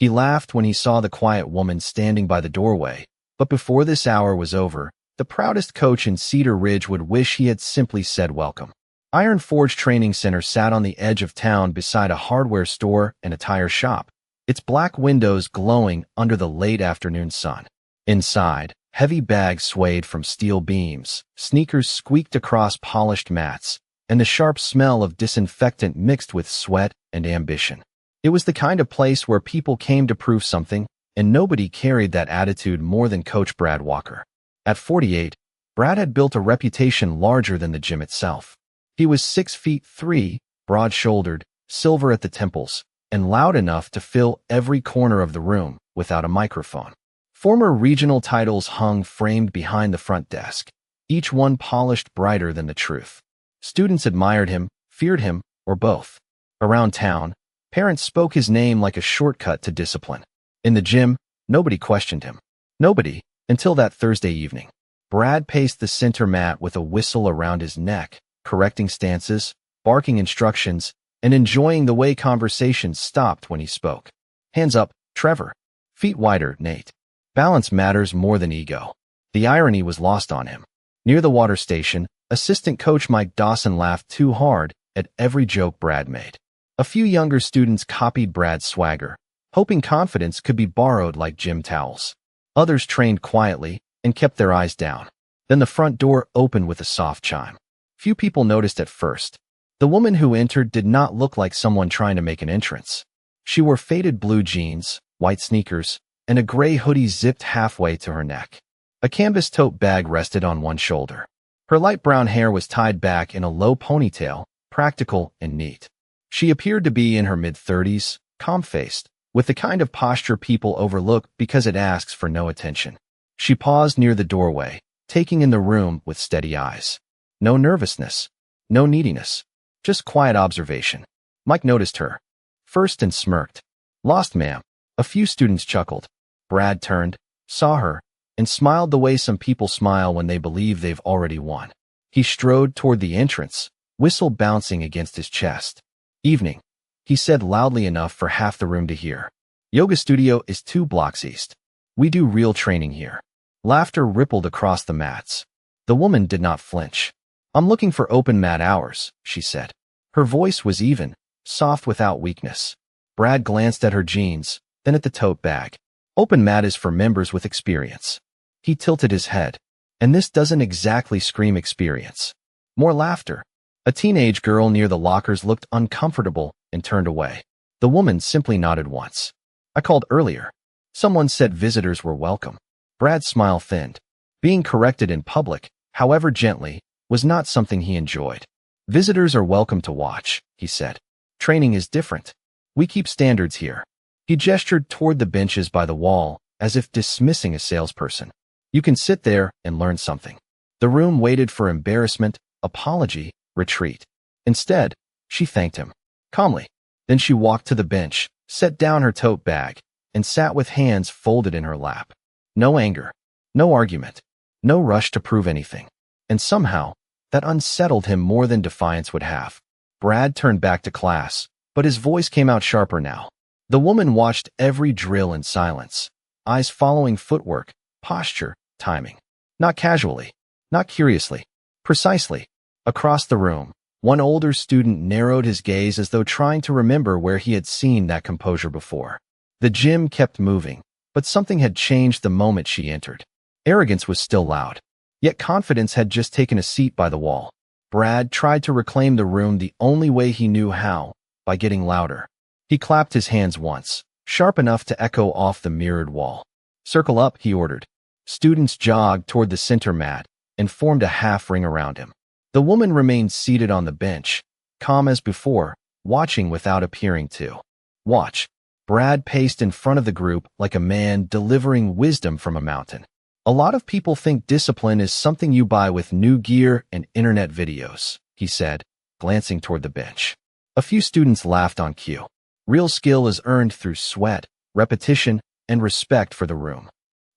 He laughed when he saw the quiet woman standing by the doorway, but before this hour was over, the proudest coach in Cedar Ridge would wish he had simply said welcome. Iron Forge Training Center sat on the edge of town beside a hardware store and a tire shop, its black windows glowing under the late afternoon sun. Inside, heavy bags swayed from steel beams, sneakers squeaked across polished mats, and the sharp smell of disinfectant mixed with sweat and ambition. It was the kind of place where people came to prove something, and nobody carried that attitude more than Coach Brad Walker. At 48, Brad had built a reputation larger than the gym itself. He was 6'3", broad-shouldered, silver at the temples, and loud enough to fill every corner of the room without a microphone. Former regional titles hung framed behind the front desk, each one polished brighter than the truth. Students admired him, feared him, or both. Around town, parents spoke his name like a shortcut to discipline. In the gym, nobody questioned him. Nobody, until that Thursday evening. Brad paced the center mat with a whistle around his neck, correcting stances, barking instructions, and enjoying the way conversations stopped when he spoke. Hands up, Trevor. Feet wider, Nate. Balance matters more than ego. The irony was lost on him. Near the water station, assistant coach Mike Dawson laughed too hard at every joke Brad made. A few younger students copied Brad's swagger, hoping confidence could be borrowed like gym towels. Others trained quietly and kept their eyes down. Then the front door opened with a soft chime. Few people noticed at first. The woman who entered did not look like someone trying to make an entrance. She wore faded blue jeans, white sneakers, and a gray hoodie zipped halfway to her neck. A canvas tote bag rested on one shoulder. Her light brown hair was tied back in a low ponytail, practical and neat. She appeared to be in her mid-30s, calm-faced, with the kind of posture people overlook because it asks for no attention. She paused near the doorway, taking in the room with steady eyes. No nervousness, no neediness, just quiet observation. Mike noticed her first and smirked. Lost, ma'am. A few students chuckled. Brad turned, saw her, and smiled the way some people smile when they believe they've already won. He strode toward the entrance, whistle bouncing against his chest. Evening, he said loudly enough for half the room to hear. Yoga studio is 2 blocks east. We do real training here. Laughter rippled across the mats. The woman did not flinch. I'm looking for open mat hours, she said. Her voice was even, soft without weakness. Brad glanced at her jeans, then at the tote bag. Open mat is for members with experience. He tilted his head. And this doesn't exactly scream experience. More laughter. A teenage girl near the lockers looked uncomfortable and turned away. The woman simply nodded once. I called earlier. Someone said visitors were welcome. Brad's smile thinned. Being corrected in public, however gently, was not something he enjoyed. Visitors are welcome to watch, he said. Training is different. We keep standards here. He gestured toward the benches by the wall, as if dismissing a salesperson. You can sit there and learn something. The room waited for embarrassment, apology, retreat. Instead, she thanked him. Calmly. Then she walked to the bench, set down her tote bag, and sat with hands folded in her lap. No anger. No argument. No rush to prove anything. And somehow, that unsettled him more than defiance would have. Brad turned back to class, but his voice came out sharper now. The woman watched every drill in silence, eyes following footwork, posture, timing. Not casually, not curiously, precisely. Across the room, one older student narrowed his gaze as though trying to remember where he had seen that composure before. The gym kept moving, but something had changed the moment she entered. Arrogance was still loud, yet confidence had just taken a seat by the wall. Brad tried to reclaim the room the only way he knew how, by getting louder. He clapped his hands once, sharp enough to echo off the mirrored wall. Circle up, he ordered. Students jogged toward the center mat and formed a half ring around him. The woman remained seated on the bench, calm as before, watching without appearing to watch. Brad paced in front of the group like a man delivering wisdom from a mountain. A lot of people think discipline is something you buy with new gear and internet videos, he said, glancing toward the bench. A few students laughed on cue. Real skill is earned through sweat, repetition, and respect for the room.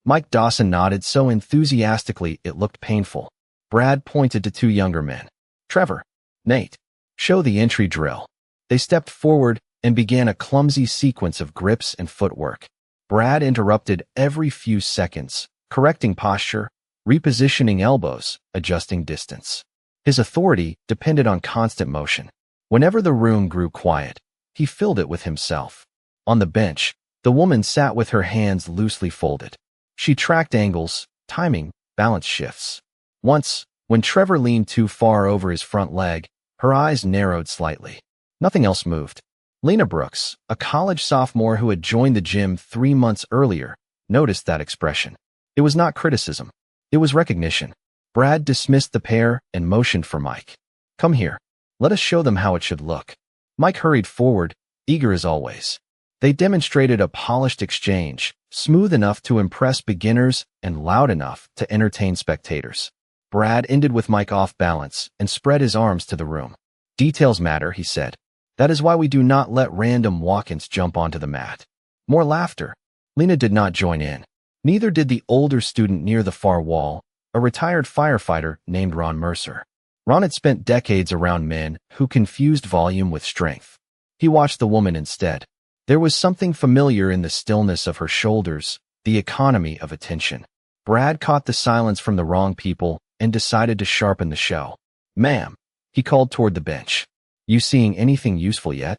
Mike Dawson nodded so enthusiastically it looked painful. Brad pointed to 2 younger men. Trevor, Nate, show the entry drill. They stepped forward, and began a clumsy sequence of grips and footwork. Brad interrupted every few seconds, correcting posture, repositioning elbows, adjusting distance. His authority depended on constant motion. Whenever the room grew quiet, he filled it with himself. On the bench, the woman sat with her hands loosely folded. She tracked angles, timing, balance shifts. Once, when Trevor leaned too far over his front leg, her eyes narrowed slightly. Nothing else moved. Lena Brooks, a college sophomore who had joined the gym 3 months earlier, noticed that expression. It was not criticism. It was recognition. Brad dismissed the pair and motioned for Mike. "Come here. Let us show them how it should look." Mike hurried forward, eager as always. They demonstrated a polished exchange, smooth enough to impress beginners and loud enough to entertain spectators. Brad ended with Mike off balance and spread his arms to the room. "Details matter," he said. "That is why we do not let random walk-ins jump onto the mat." More laughter. Lena did not join in. Neither did the older student near the far wall, a retired firefighter named Ron Mercer. Ron had spent decades around men who confused volume with strength. He watched the woman instead. There was something familiar in the stillness of her shoulders, the economy of attention. Brad caught the silence from the wrong people and decided to sharpen the show. "Ma'am," he called toward the bench. "You seeing anything useful yet?"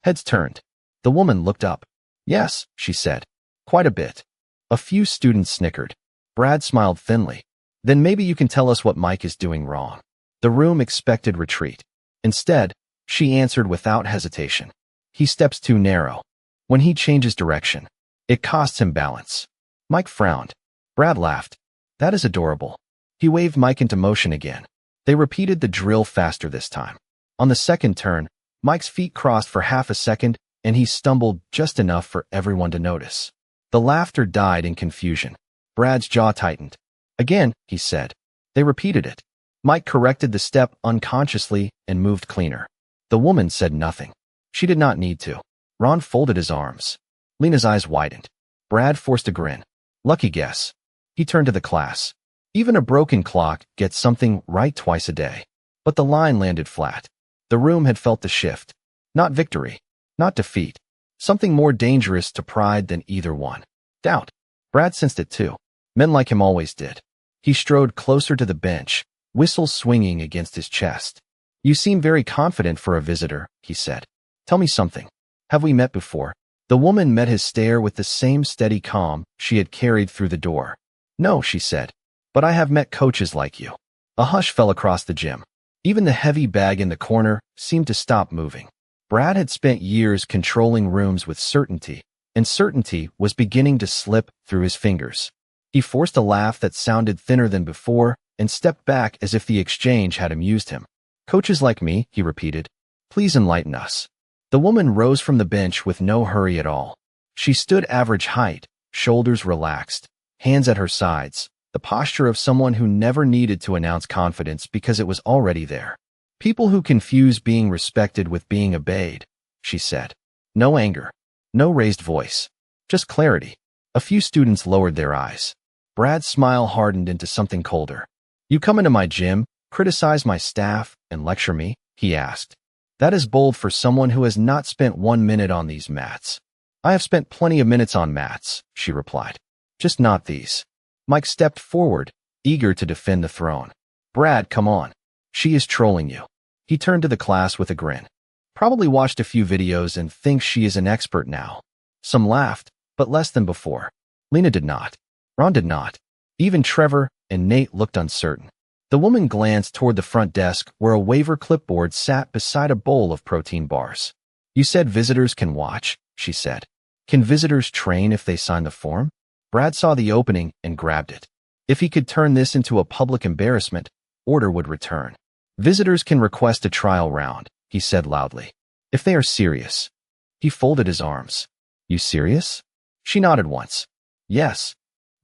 Heads turned. The woman looked up. "Yes," she said. "Quite a bit." A few students snickered. Brad smiled thinly. "Then maybe you can tell us what Mike is doing wrong." The room expected retreat. Instead, she answered without hesitation. "He steps too narrow. When he changes direction, it costs him balance." Mike frowned. Brad laughed. "That is adorable." He waved Mike into motion again. They repeated the drill faster this time. On the second turn, Mike's feet crossed for half a second, and he stumbled just enough for everyone to notice. The laughter died in confusion. Brad's jaw tightened. "Again," he said. They repeated it. Mike corrected the step unconsciously and moved cleaner. The woman said nothing. She did not need to. Ron folded his arms. Lena's eyes widened. Brad forced a grin. "Lucky guess." He turned to the class. Even a broken clock gets something right twice a day. But the line landed flat. The room had felt the shift. Not victory. Not defeat. Something more dangerous to pride than either one. Doubt. Brad sensed it too. Men like him always did. He strode closer to the bench, whistle swinging against his chest. "You seem very confident for a visitor," he said. "Tell me something. Have we met before?" The woman met his stare with the same steady calm she had carried through the door. "No," she said. "But I have met coaches like you." A hush fell across the gym. Even the heavy bag in the corner seemed to stop moving. Brad had spent years controlling rooms with certainty, and certainty was beginning to slip through his fingers. He forced a laugh that sounded thinner than before and stepped back as if the exchange had amused him. "Coaches like me," he repeated. "Please enlighten us." The woman rose from the bench with no hurry at all. She stood average height, shoulders relaxed, hands at her sides, the posture of someone who never needed to announce confidence because it was already there. "People who confuse being respected with being obeyed," she said. No anger, no raised voice, just clarity. A few students lowered their eyes. Brad's smile hardened into something colder. "You come into my gym, criticize my staff, and lecture me?" he asked. "That is bold for someone who has not spent 1 minute on these mats." "I have spent plenty of minutes on mats," she replied. "Just not these." Mike stepped forward, eager to defend the throne. "Brad, come on. She is trolling you." He turned to the class with a grin. "Probably watched a few videos and thinks she is an expert now." Some laughed, but less than before. Lena did not. Ron did not. Even Trevor and Nate looked uncertain. The woman glanced toward the front desk where a waiver clipboard sat beside a bowl of protein bars. "You said visitors can watch," she said. "Can visitors train if they sign the form?" Brad saw the opening and grabbed it. If he could turn this into a public embarrassment, order would return. "Visitors can request a trial round," he said loudly. "If they are serious." He folded his arms. "You serious?" She nodded once. "Yes."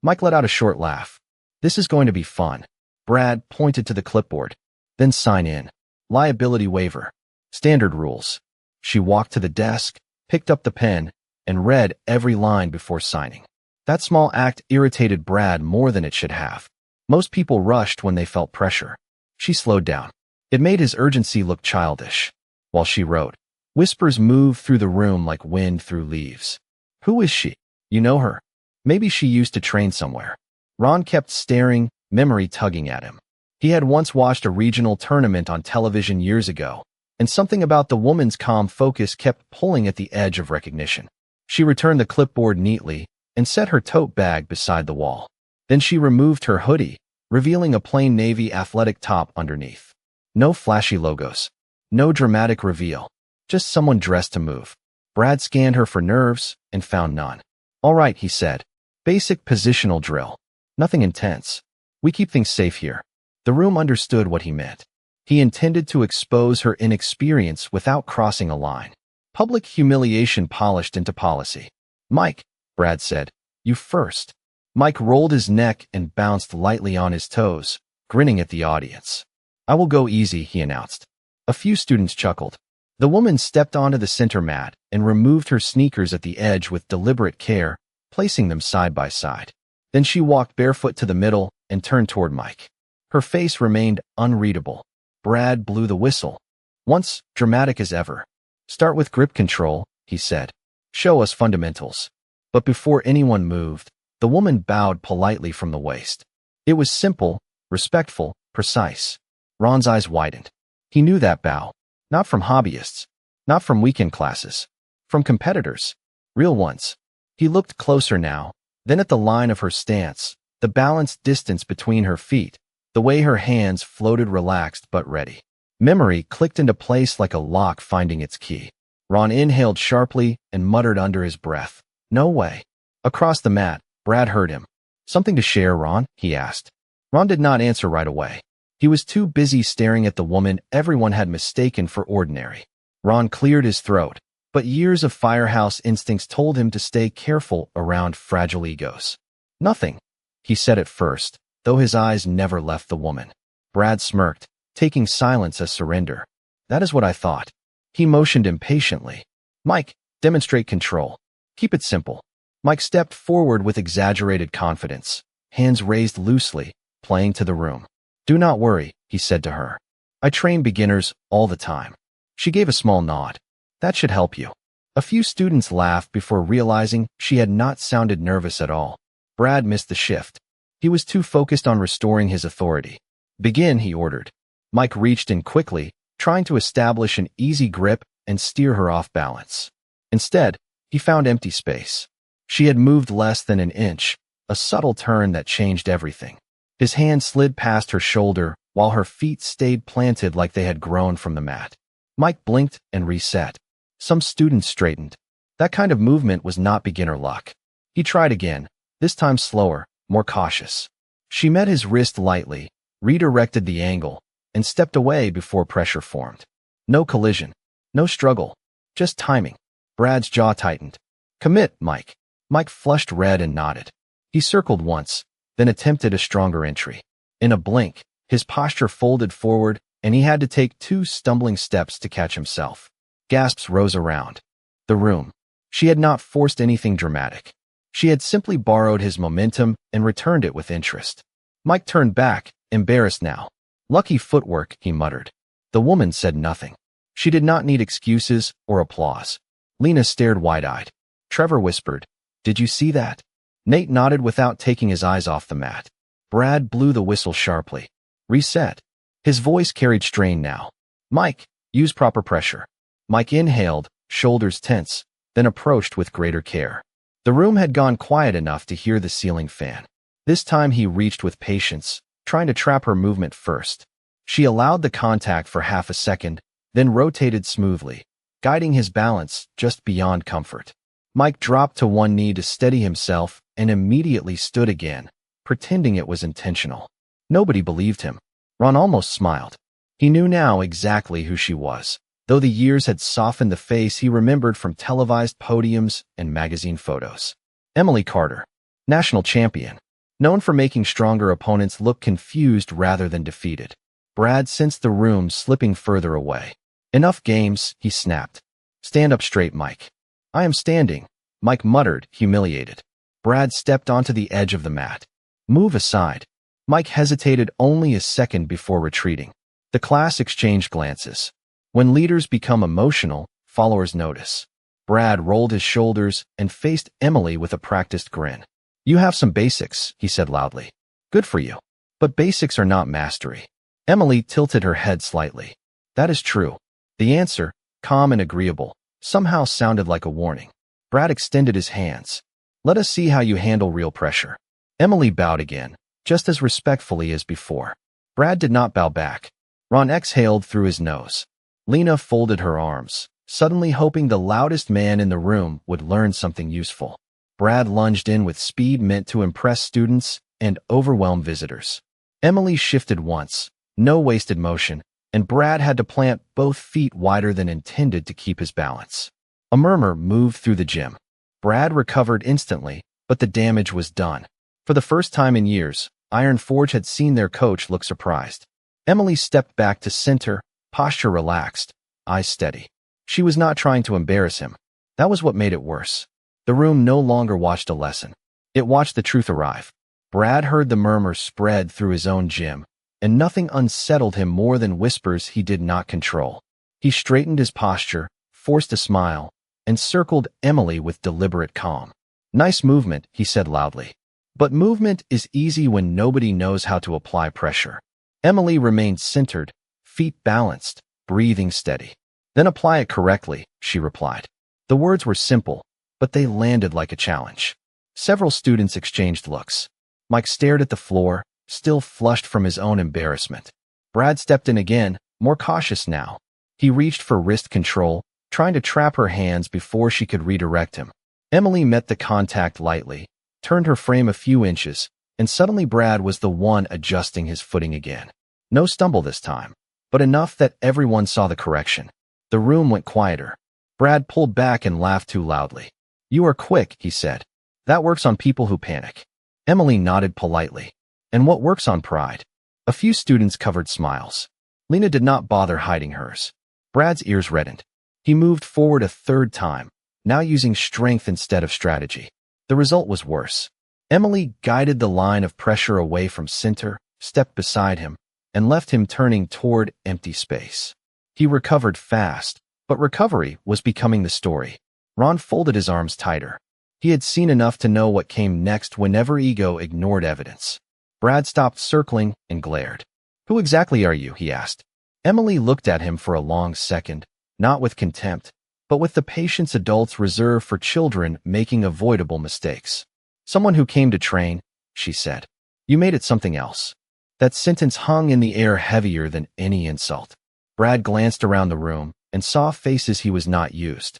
Mike let out a short laugh. "This is going to be fun." Brad pointed to the clipboard. "Then sign in. Liability waiver. Standard rules." She walked to the desk, picked up the pen, and read every line before signing. That small act irritated Brad more than it should have. Most people rushed when they felt pressure. She slowed down. It made his urgency look childish. While she wrote, Whispers moved through the room like wind through leaves. Who is she? You know her? Maybe she used to train somewhere. Ron kept staring, memory tugging at him. He had once watched a regional tournament on television years ago, and something about the woman's calm focus kept pulling at the edge of recognition. She returned the clipboard neatly and set her tote bag beside the wall. Then she removed her hoodie, revealing a plain navy athletic top underneath. No flashy logos. No dramatic reveal. Just someone dressed to move. Brad scanned her for nerves and found none. All right, he said. Basic positional drill. Nothing intense. We keep things safe here. The room understood what he meant. He intended to expose her inexperience without crossing a line. Public humiliation polished into policy. Mike, Brad said, you first. Mike rolled his neck and bounced lightly on his toes, grinning at the audience. I will go easy, he announced. A few students chuckled. The woman stepped onto the center mat and removed her sneakers at the edge with deliberate care, placing them side by side. Then she walked barefoot to the middle and turned toward Mike. Her face remained unreadable. Brad blew the whistle. Once dramatic as ever. Start with grip control, he said. Show us fundamentals. But before anyone moved, the woman bowed politely from the waist. It was simple, respectful, precise. Ron's eyes widened. He knew that bow. Not from hobbyists. Not from weekend classes. From competitors. Real ones. He looked closer now, then at the line of her stance, the balanced distance between her feet, the way her hands floated relaxed but ready. Memory clicked into place like a lock finding its key. Ron inhaled sharply and muttered under his breath. No way. Across the mat, Brad heard him. Something to share, Ron? He asked. Ron did not answer right away. He was too busy staring at the woman everyone had mistaken for ordinary. Ron cleared his throat, but years of firehouse instincts told him to stay careful around fragile egos. Nothing, he said at first, though his eyes never left the woman. Brad smirked, taking silence as surrender. That is what I thought. He motioned impatiently. Mike, demonstrate control. Keep it simple. Mike stepped forward with exaggerated confidence, hands raised loosely, playing to the room. Do not worry, he said to her. I train beginners all the time. She gave a small nod. That should help you. A few students laughed before realizing she had not sounded nervous at all. Brad missed the shift. He was too focused on restoring his authority. Begin, he ordered. Mike reached in quickly, trying to establish an easy grip and steer her off balance. Instead, he found empty space. She had moved less than an inch, a subtle turn that changed everything. His hand slid past her shoulder while her feet stayed planted like they had grown from the mat. Mike blinked and reset. Some students straightened. That kind of movement was not beginner luck. He tried again, this time slower, more cautious. She met his wrist lightly, redirected the angle, and stepped away before pressure formed. No collision. No struggle. Just timing. Brad's jaw tightened. Commit, Mike. Mike flushed red and nodded. He circled once, then attempted a stronger entry. In a blink, his posture folded forward, and he had to take 2 stumbling steps to catch himself. Gasps rose around the room. She had not forced anything dramatic. She had simply borrowed his momentum and returned it with interest. Mike turned back, embarrassed now. Lucky footwork, he muttered. The woman said nothing. She did not need excuses or applause. Lena stared wide-eyed. Trevor whispered, Did you see that? Nate nodded without taking his eyes off the mat. Brad blew the whistle sharply. Reset. His voice carried strain now. Mike, use proper pressure. Mike inhaled, shoulders tense, then approached with greater care. The room had gone quiet enough to hear the ceiling fan. This time he reached with patience, trying to trap her movement first. She allowed the contact for half a second, then rotated smoothly, guiding his balance just beyond comfort. Mike dropped to one knee to steady himself and immediately stood again, pretending it was intentional. Nobody believed him. Ron almost smiled. He knew now exactly who she was, though the years had softened the face he remembered from televised podiums and magazine photos. Emily Carter, national champion, known for making stronger opponents look confused rather than defeated. Brad sensed the room slipping further away. Enough games, he snapped. Stand up straight, Mike. I am standing, Mike muttered, humiliated. Brad stepped onto the edge of the mat. Move aside. Mike hesitated only a second before retreating. The class exchanged glances. When leaders become emotional, followers notice. Brad rolled his shoulders and faced Emily with a practiced grin. You have some basics, he said loudly. Good for you. But basics are not mastery. Emily tilted her head slightly. That is true. The answer, calm and agreeable, somehow sounded like a warning. Brad extended his hands. Let us see how you handle real pressure. Emily bowed again, just as respectfully as before. Brad did not bow back. Ron exhaled through his nose. Lena folded her arms, suddenly hoping the loudest man in the room would learn something useful. Brad lunged in with speed meant to impress students and overwhelm visitors. Emily shifted once, no wasted motion, and Brad had to plant both feet wider than intended to keep his balance. A murmur moved through the gym. Brad recovered instantly, but the damage was done. For the first time in years, Iron Forge had seen their coach look surprised. Emily stepped back to center, posture relaxed, eyes steady. She was not trying to embarrass him. That was what made it worse. The room no longer watched a lesson. It watched the truth arrive. Brad heard the murmur spread through his own gym, and nothing unsettled him more than whispers he did not control. He straightened his posture, forced a smile, and circled Emily with deliberate calm. Nice movement, he said loudly. But movement is easy when nobody knows how to apply pressure. Emily remained centered, feet balanced, breathing steady. Then apply it correctly, she replied. The words were simple, but they landed like a challenge. Several students exchanged looks. Mike stared at the floor, still flushed from his own embarrassment. Brad stepped in again, more cautious now. He reached for wrist control, trying to trap her hands before she could redirect him. Emily met the contact lightly, turned her frame a few inches, and suddenly Brad was the one adjusting his footing again. No stumble this time, but enough that everyone saw the correction. The room went quieter. Brad pulled back and laughed too loudly. You are quick, he said. That works on people who panic. Emily nodded politely. And what works on pride? A few students covered smiles. Lena did not bother hiding hers. Brad's ears reddened. He moved forward a third time, now using strength instead of strategy. The result was worse. Emily guided the line of pressure away from center, stepped beside him, and left him turning toward empty space. He recovered fast, but recovery was becoming the story. Ron folded his arms tighter. He had seen enough to know what came next whenever ego ignored evidence. Brad stopped circling and glared. Who exactly are you? He asked. Emily looked at him for a long second, not with contempt, but with the patience adults reserve for children making avoidable mistakes. Someone who came to train, she said. You made it something else. That sentence hung in the air heavier than any insult. Brad glanced around the room and saw faces he was not used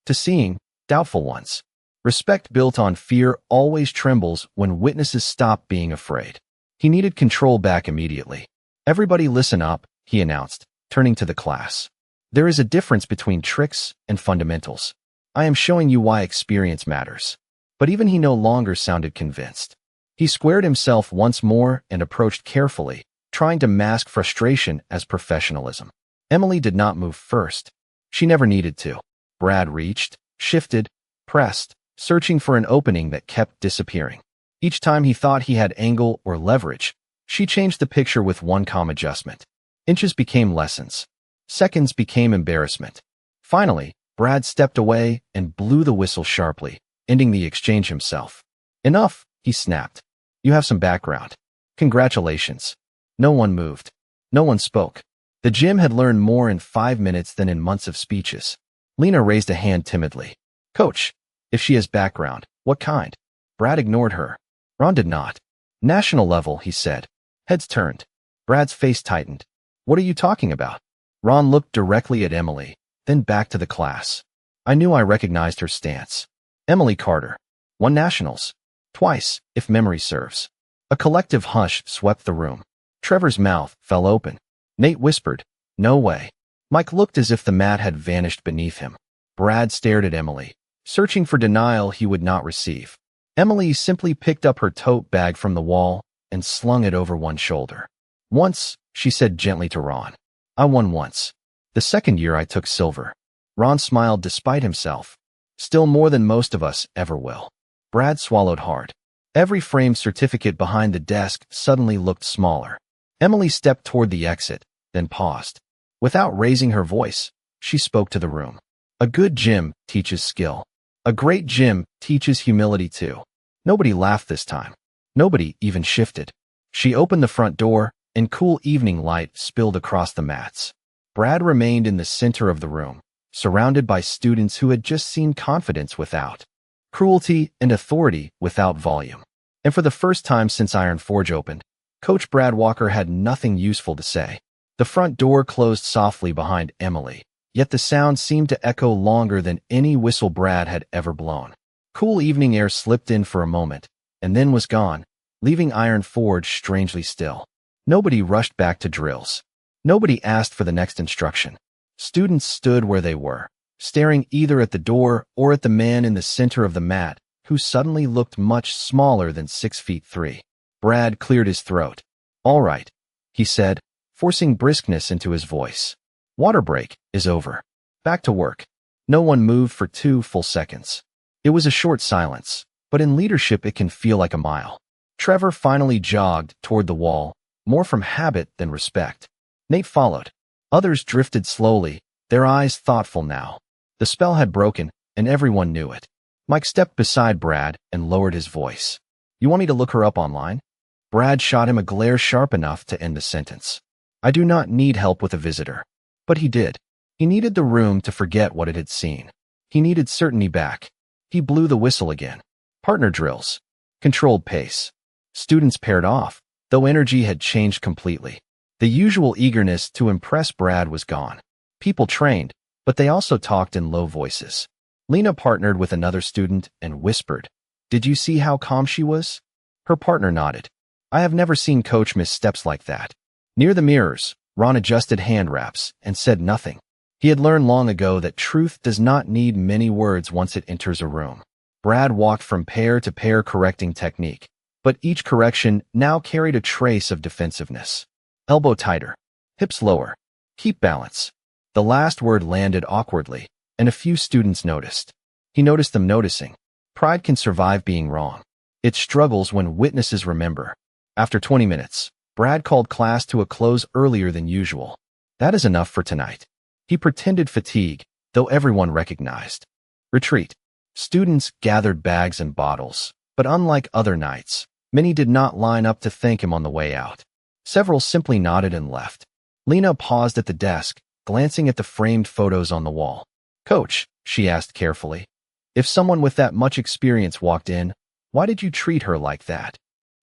to seeing, doubtful ones. Respect built on fear always trembles when witnesses stop being afraid. He needed control back immediately. Everybody listen up, he announced, turning to the class. There is a difference between tricks and fundamentals. I am showing you why experience matters. But even he no longer sounded convinced. He squared himself once more and approached carefully, trying to mask frustration as professionalism. Emily did not move first. She never needed to. Brad reached, shifted, pressed, searching for an opening that kept disappearing. Each time he thought he had angle or leverage, she changed the picture with one calm adjustment. Inches became lessons. Seconds became embarrassment. Finally, Brad stepped away and blew the whistle sharply, ending the exchange himself. Enough, he snapped. You have some background. Congratulations. No one moved. No one spoke. The gym had learned more in 5 minutes than in months of speeches. Lena raised a hand timidly. Coach, if she has background, what kind? Brad ignored her. Ron did not. National level, he said. Heads turned. Brad's face tightened. What are you talking about? Ron looked directly at Emily, then back to the class. I knew I recognized her stance. Emily Carter. Won nationals. Twice, if memory serves. A collective hush swept the room. Trevor's mouth fell open. Nate whispered, no way. Mike looked as if the mat had vanished beneath him. Brad stared at Emily, searching for denial he would not receive. Emily simply picked up her tote bag from the wall and slung it over one shoulder. Once, she said gently to Ron. I won once. The second year I took silver. Ron smiled despite himself. Still more than most of us ever will. Brad swallowed hard. Every framed certificate behind the desk suddenly looked smaller. Emily stepped toward the exit, then paused. Without raising her voice, she spoke to the room. A good gym teaches skill. A great gym teaches humility too. Nobody laughed this time. Nobody even shifted. She opened the front door, and cool evening light spilled across the mats. Brad remained in the center of the room, surrounded by students who had just seen confidence without cruelty and authority without volume. And for the first time since Iron Forge opened, Coach Brad Walker had nothing useful to say. The front door closed softly behind Emily, yet the sound seemed to echo longer than any whistle Brad had ever blown. Cool evening air slipped in for a moment, and then was gone, leaving Iron Forge strangely still. Nobody rushed back to drills. Nobody asked for the next instruction. Students stood where they were, staring either at the door or at the man in the center of the mat, who suddenly looked much smaller than 6'3". Brad cleared his throat. "All right," he said, forcing briskness into his voice. "Water break is over. Back to work." No one moved for 2 full seconds. It was a short silence, but in leadership it can feel like a mile. Trevor finally jogged toward the wall, more from habit than respect. Nate followed. Others drifted slowly, their eyes thoughtful now. The spell had broken, and everyone knew it. Mike stepped beside Brad and lowered his voice. "You want me to look her up online?" Brad shot him a glare sharp enough to end the sentence. "I do not need help with a visitor." But he did. He needed the room to forget what it had seen. He needed certainty back. He blew the whistle again. Partner drills. Controlled pace. Students paired off, though energy had changed completely. The usual eagerness to impress Brad was gone. People trained, but they also talked in low voices. Lena partnered with another student and whispered, "Did you see how calm she was?" Her partner nodded. "I have never seen Coach miss steps like that." Near the mirrors, Ron adjusted hand wraps and said nothing. He had learned long ago that truth does not need many words once it enters a room. Brad walked from pair to pair correcting technique, but each correction now carried a trace of defensiveness. Elbow tighter, hips lower, keep balance. The last word landed awkwardly, and a few students noticed. He noticed them noticing. Pride can survive being wrong. It struggles when witnesses remember. After 20 minutes, Brad called class to a close earlier than usual. "That is enough for tonight." He pretended fatigue, though everyone recognized. Retreat. Students gathered bags and bottles, but unlike other nights, many did not line up to thank him on the way out. Several simply nodded and left. Lena paused at the desk, glancing at the framed photos on the wall. "Coach," she asked carefully, "if someone with that much experience walked in, why did you treat her like that?"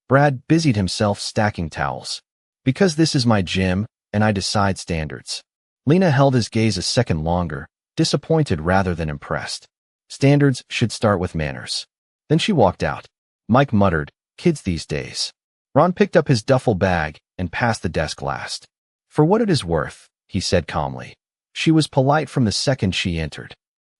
Brad busied himself stacking towels. "Because this is my gym, and I decide standards." Lena held his gaze a second longer, disappointed rather than impressed. Standards should start with manners. Then she walked out. Mike muttered, "Kids these days." Ron picked up his duffel bag and passed the desk last. "For what it is worth," he said calmly. She was polite from the second she entered.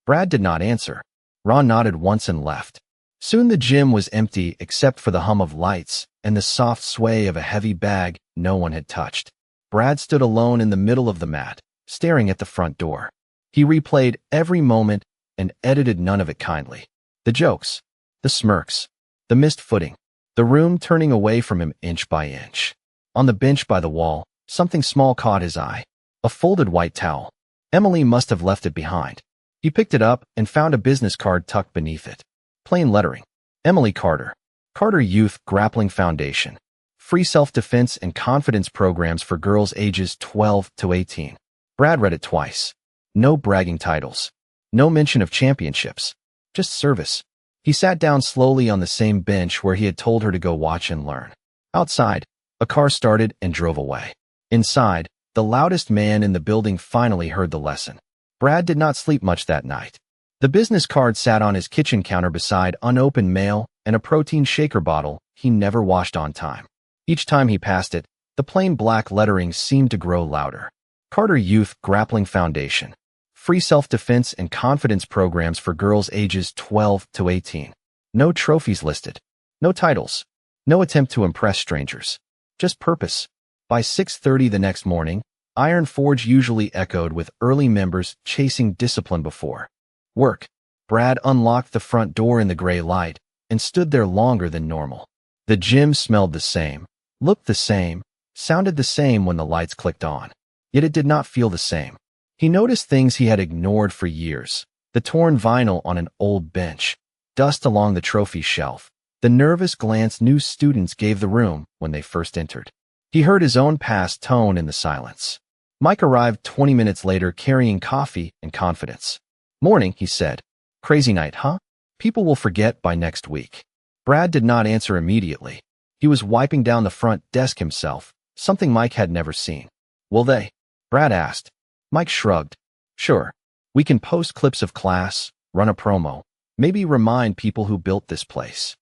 Brad did not answer. Ron nodded once and left. Soon the gym was empty except for the hum of lights and the soft sway of a heavy bag no one had touched. Brad stood alone in the middle of the mat, staring at the front door. He replayed every moment and edited none of it kindly. The jokes, the smirks, the missed footing, the room turning away from him inch by inch. On the bench by the wall, something small caught his eye. A folded white towel. Emily must have left it behind. He picked it up and found a business card tucked beneath it. Plain lettering. Emily Carter. Carter Youth Grappling Foundation. Free self-defense and confidence programs for girls ages 12 to 18. Brad read it twice. No bragging titles. No mention of championships. Just service. He sat down slowly on the same bench where he had told her to go watch and learn. Outside, a car started and drove away. Inside, the loudest man in the building finally heard the lesson. Brad did not sleep much that night. The business card sat on his kitchen counter beside unopened mail and a protein shaker bottle he never washed on time. Each time he passed it, the plain black lettering seemed to grow louder. Carter Youth Grappling Foundation. Free self-defense and confidence programs for girls ages 12 to 18. No trophies listed. No titles. No attempt to impress strangers. Just purpose. By 6:30 the next morning, Iron Forge usually echoed with early members chasing discipline before work. Brad unlocked the front door in the gray light and stood there longer than normal. The gym smelled the same, looked the same, sounded the same when the lights clicked on. Yet it did not feel the same. He noticed things he had ignored for years. the torn vinyl on an old bench, dust along the trophy shelf, the nervous glance new students gave the room when they first entered. He heard his own past tone in the silence. Mike arrived 20 minutes later carrying coffee and confidence. "Morning," he said. "Crazy night, huh? People will forget by next week." Brad did not answer immediately. He was wiping down the front desk himself, something Mike had never seen. "Will they?" Brad asked. Mike shrugged. "Sure. We can post clips of class, run a promo, maybe remind people who built this place."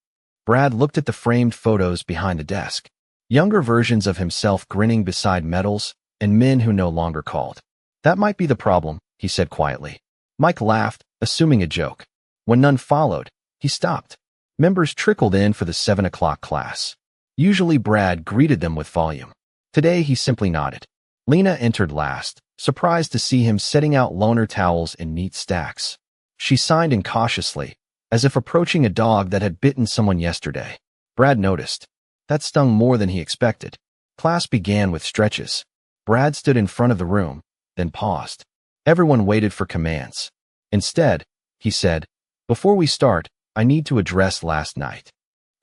Brad looked at the framed photos behind the desk. Younger versions of himself grinning beside medals and men who no longer called. "That might be the problem," he said quietly. Mike laughed, assuming a joke. When none followed, he stopped. Members trickled in for the 7 o'clock class. Usually Brad greeted them with volume. Today he simply nodded. Lena entered last, surprised to see him setting out loaner towels in neat stacks. She signed incautiously, as if approaching a dog that had bitten someone yesterday. Brad noticed. That stung more than he expected. Class began with stretches. Brad stood in front of the room, then paused. Everyone waited for commands. Instead, he said, "Before we start, I need to address last night."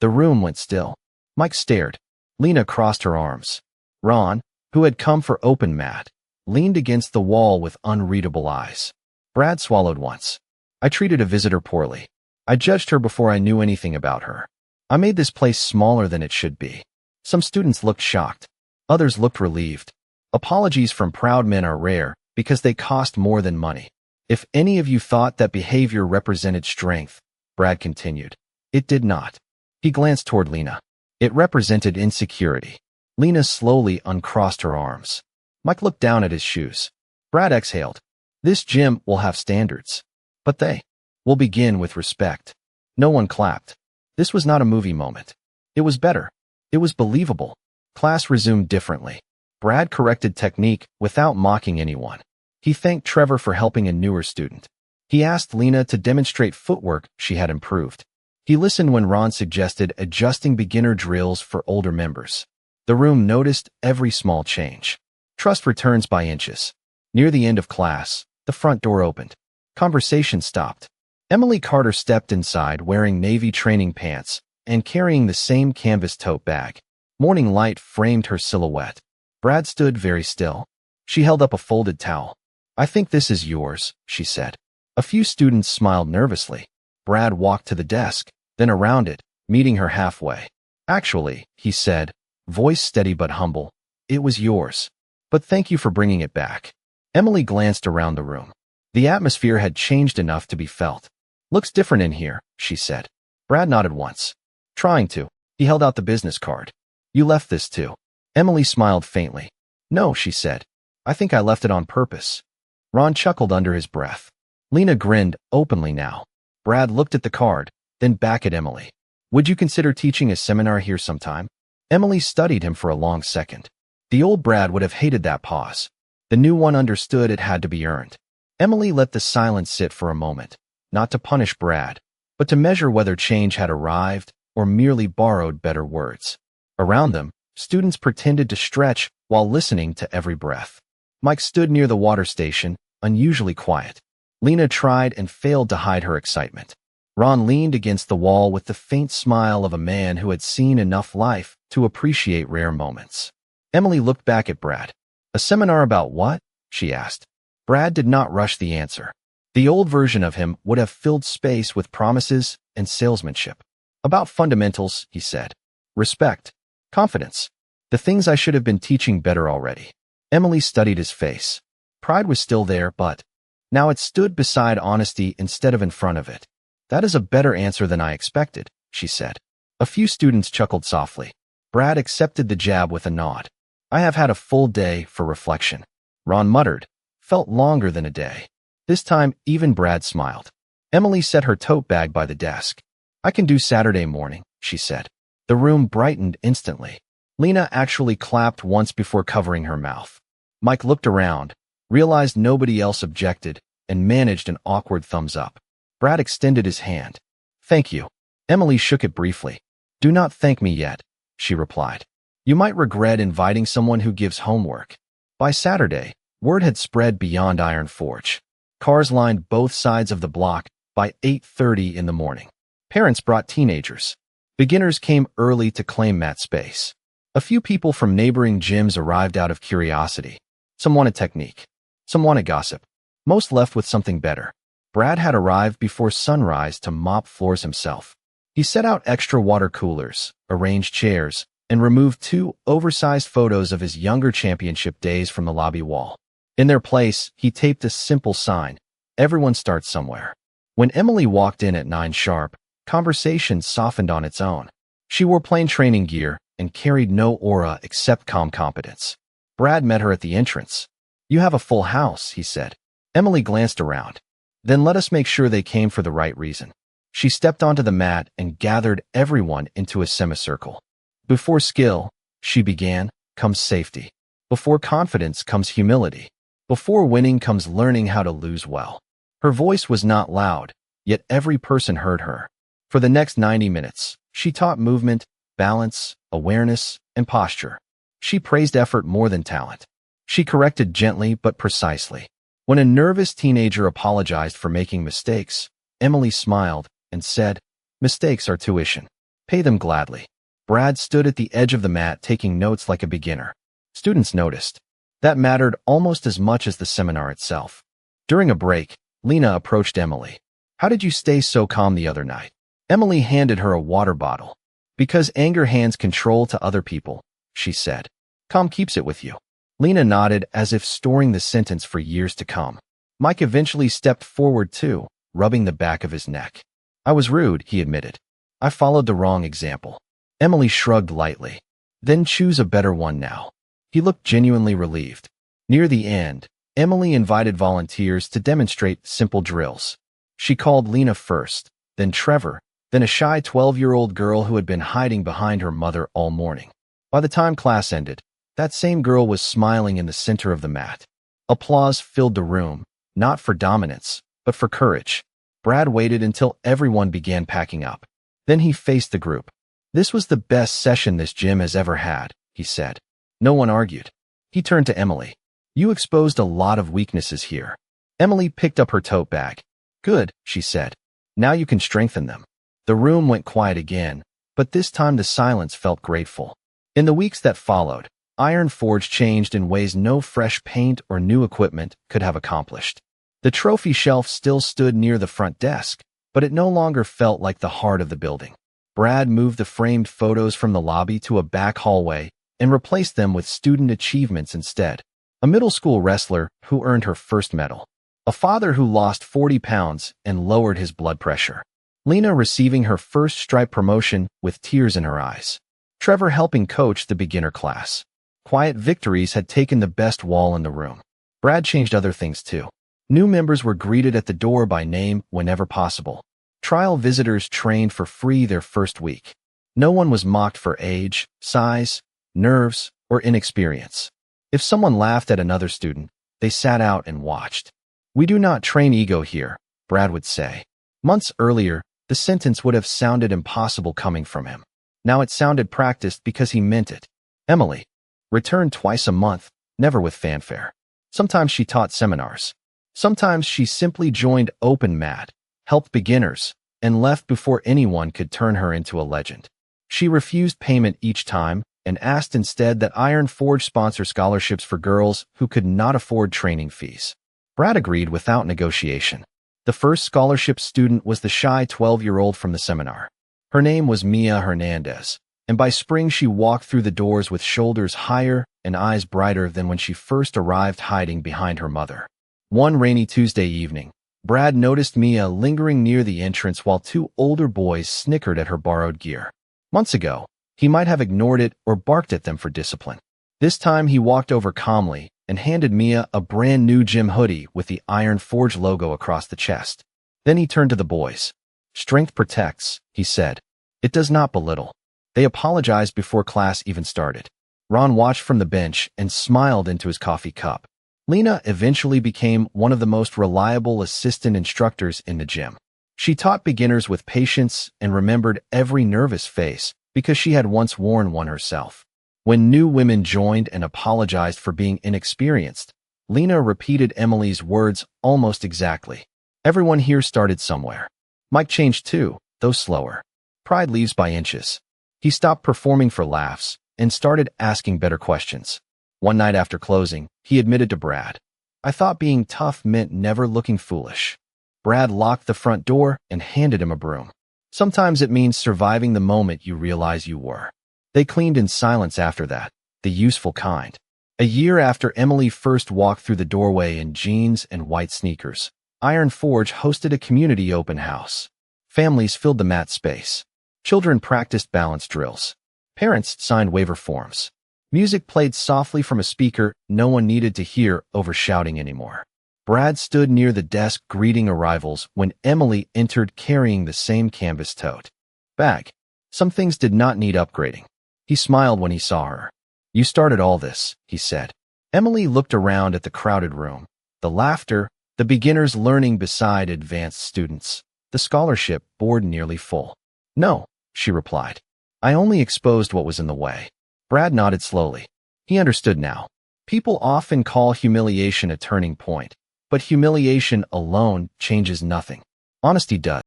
The room went still. Mike stared. Lena crossed her arms. Ron, who had come for open mat, leaned against the wall with unreadable eyes. Brad swallowed once. "I treated a visitor poorly. I judged her before I knew anything about her. I made this place smaller than it should be." Some students looked shocked. Others looked relieved. Apologies from proud men are rare because they cost more than money. "If any of you thought that behavior represented strength," Brad continued, "it did not." He glanced toward Lena. "It represented insecurity." Lena slowly uncrossed her arms. Mike looked down at his shoes. Brad exhaled. "This gym will have standards. But they will begin with respect." No one clapped. This was not a movie moment. It was better. It was believable. Class resumed differently. Brad corrected technique without mocking anyone. He thanked Trevor for helping a newer student. He asked Lena to demonstrate footwork she had improved. He listened when Ron suggested adjusting beginner drills for older members. The room noticed every small change. Trust returns by inches. Near the end of class, the front door opened. Conversation stopped. Emily Carter stepped inside wearing navy training pants and carrying the same canvas tote bag. Morning light framed her silhouette. Brad stood very still. She held up a folded towel. "I think this is yours," she said. A few students smiled nervously. Brad walked to the desk, then around it, meeting her halfway. "Actually," he said, voice steady but humble, "it was yours. But thank you for bringing it back." Emily glanced around the room. The atmosphere had changed enough to be felt. "Looks different in here," she said. Brad nodded once. "Trying to." He held out the business card. "You left this too." Emily smiled faintly. "No," she said. "I think I left it on purpose." Ron chuckled under his breath. Lena grinned openly now. Brad looked at the card, then back at Emily. "Would you consider teaching a seminar here sometime?" Emily studied him for a long second. The old Brad would have hated that pause. The new one understood it had to be earned. Emily let the silence sit for a moment, not to punish Brad, but to measure whether change had arrived or merely borrowed better words. Around them, students pretended to stretch while listening to every breath. Mike stood near the water station, unusually quiet. Lena tried and failed to hide her excitement. Ron leaned against the wall with the faint smile of a man who had seen enough life to appreciate rare moments. Emily looked back at Brad. "A seminar about what?" she asked. Brad did not rush the answer. The old version of him would have filled space with promises and salesmanship. "About fundamentals," he said. "Respect. Confidence. The things I should have been teaching better already." Emily studied his face. Pride was still there, but now it stood beside honesty instead of in front of it. "That is a better answer than I expected," she said. A few students chuckled softly. Brad accepted the jab with a nod. "I have had a full day for reflection." Ron muttered. "Felt longer than a day." This time, even Brad smiled. Emily set her tote bag by the desk. "I can do Saturday morning," she said. The room brightened instantly. Lena actually clapped once before covering her mouth. Mike looked around, realized nobody else objected, and managed an awkward thumbs up. Brad extended his hand. "Thank you." Emily shook it briefly. "Do not thank me yet," she replied. "You might regret inviting someone who gives homework." By Saturday, word had spread beyond Iron Forge. Cars lined both sides of the block by 8:30 in the morning. Parents brought teenagers. Beginners came early to claim mat space. A few people from neighboring gyms arrived out of curiosity. Some wanted technique. Some wanted gossip. Most left with something better. Brad had arrived before sunrise to mop floors himself. He set out extra water coolers, arranged chairs, and removed 2 oversized photos of his younger championship days from the lobby wall. In their place, he taped a simple sign: "Everyone starts somewhere." When Emily walked in at 9 sharp, conversation softened on its own. She wore plain training gear and carried no aura except calm competence. Brad met her at the entrance. "You have a full house," he said. Emily glanced around. "Then let us make sure they came for the right reason." She stepped onto the mat and gathered everyone into a semicircle. "Before skill," she began, "comes safety. Before confidence comes humility. Before winning comes learning how to lose well." Her voice was not loud, yet every person heard her. For the next 90 minutes, she taught movement, balance, awareness, and posture. She praised effort more than talent. She corrected gently but precisely. When a nervous teenager apologized for making mistakes, Emily smiled and said, "Mistakes are tuition. Pay them gladly." Brad stood at the edge of the mat taking notes like a beginner. Students noticed. That mattered almost as much as the seminar itself. During a break, Lena approached Emily. "How did you stay so calm the other night?" Emily handed her a water bottle. "Because anger hands control to other people," she said. "Calm keeps it with you." Lena nodded as if storing the sentence for years to come. Mike eventually stepped forward too, rubbing the back of his neck. "I was rude," he admitted. "I followed the wrong example." Emily shrugged lightly. "Then choose a better one now." He looked genuinely relieved. Near the end, Emily invited volunteers to demonstrate simple drills. She called Lena first, then Trevor, then a shy 12-year-old girl who had been hiding behind her mother all morning. By the time class ended, that same girl was smiling in the center of the mat. Applause filled the room, not for dominance, but for courage. Brad waited until everyone began packing up. Then he faced the group. "This was the best session this gym has ever had," he said. No one argued. He turned to Emily. "You exposed a lot of weaknesses here." Emily picked up her tote bag. "Good," she said. "Now you can strengthen them." The room went quiet again, but this time the silence felt grateful. In the weeks that followed, Iron Forge changed in ways no fresh paint or new equipment could have accomplished. The trophy shelf still stood near the front desk, but it no longer felt like the heart of the building. Brad moved the framed photos from the lobby to a back hallway and replaced them with student achievements instead. A middle school wrestler who earned her first medal. A father who lost 40 pounds and lowered his blood pressure. Lena receiving her first stripe promotion with tears in her eyes. Trevor helping coach the beginner class. Quiet victories had taken the best wall in the room. Brad changed other things too. New members were greeted at the door by name whenever possible. Trial visitors trained for free their first week. No one was mocked for age, size, nerves, or inexperience. If someone laughed at another student, they sat out and watched. "We do not train ego here," Brad would say. Months earlier, the sentence would have sounded impossible coming from him. Now it sounded practiced because he meant it. Emily returned twice a month, never with fanfare. Sometimes she taught seminars. Sometimes she simply joined open mat, helped beginners, and left before anyone could turn her into a legend. She refused payment each time and asked instead that Iron Forge sponsor scholarships for girls who could not afford training fees. Brad agreed without negotiation. The first scholarship student was the shy 12-year-old from the seminar. Her name was Mia Hernandez, and by spring she walked through the doors with shoulders higher and eyes brighter than when she first arrived hiding behind her mother. One rainy Tuesday evening, Brad noticed Mia lingering near the entrance while 2 older boys snickered at her borrowed gear. Months ago, he might have ignored it or barked at them for discipline. This time he walked over calmly and handed Mia a brand new gym hoodie with the Iron Forge logo across the chest. Then he turned to the boys. "Strength protects," he said. "It does not belittle." They apologized before class even started. Ron watched from the bench and smiled into his coffee cup. Lena eventually became one of the most reliable assistant instructors in the gym. She taught beginners with patience and remembered every nervous face because she had once worn one herself. When new women joined and apologized for being inexperienced, Lena repeated Emily's words almost exactly. Everyone here started somewhere. Mike changed too, though slower. Pride leaves by inches. He stopped performing for laughs and started asking better questions. One night after closing, he admitted to Brad, "I thought being tough meant never looking foolish." Brad locked the front door and handed him a broom. "Sometimes it means surviving the moment you realize you were." They cleaned in silence after that, the useful kind. A year after Emily first walked through the doorway in jeans and white sneakers, Iron Forge hosted a community open house. Families filled the mat space. Children practiced balance drills. Parents signed waiver forms. Music played softly from a speaker no one needed to hear over shouting anymore. Brad stood near the desk greeting arrivals when Emily entered carrying the same canvas tote bag. Some things did not need upgrading. He smiled when he saw her. "You started all this," he said. Emily looked around at the crowded room. The laughter, the beginners learning beside advanced students, the scholarship board nearly full. "No," she replied. "I only exposed what was in the way." Brad nodded slowly. He understood now. People often call humiliation a turning point, but humiliation alone changes nothing. Honesty does.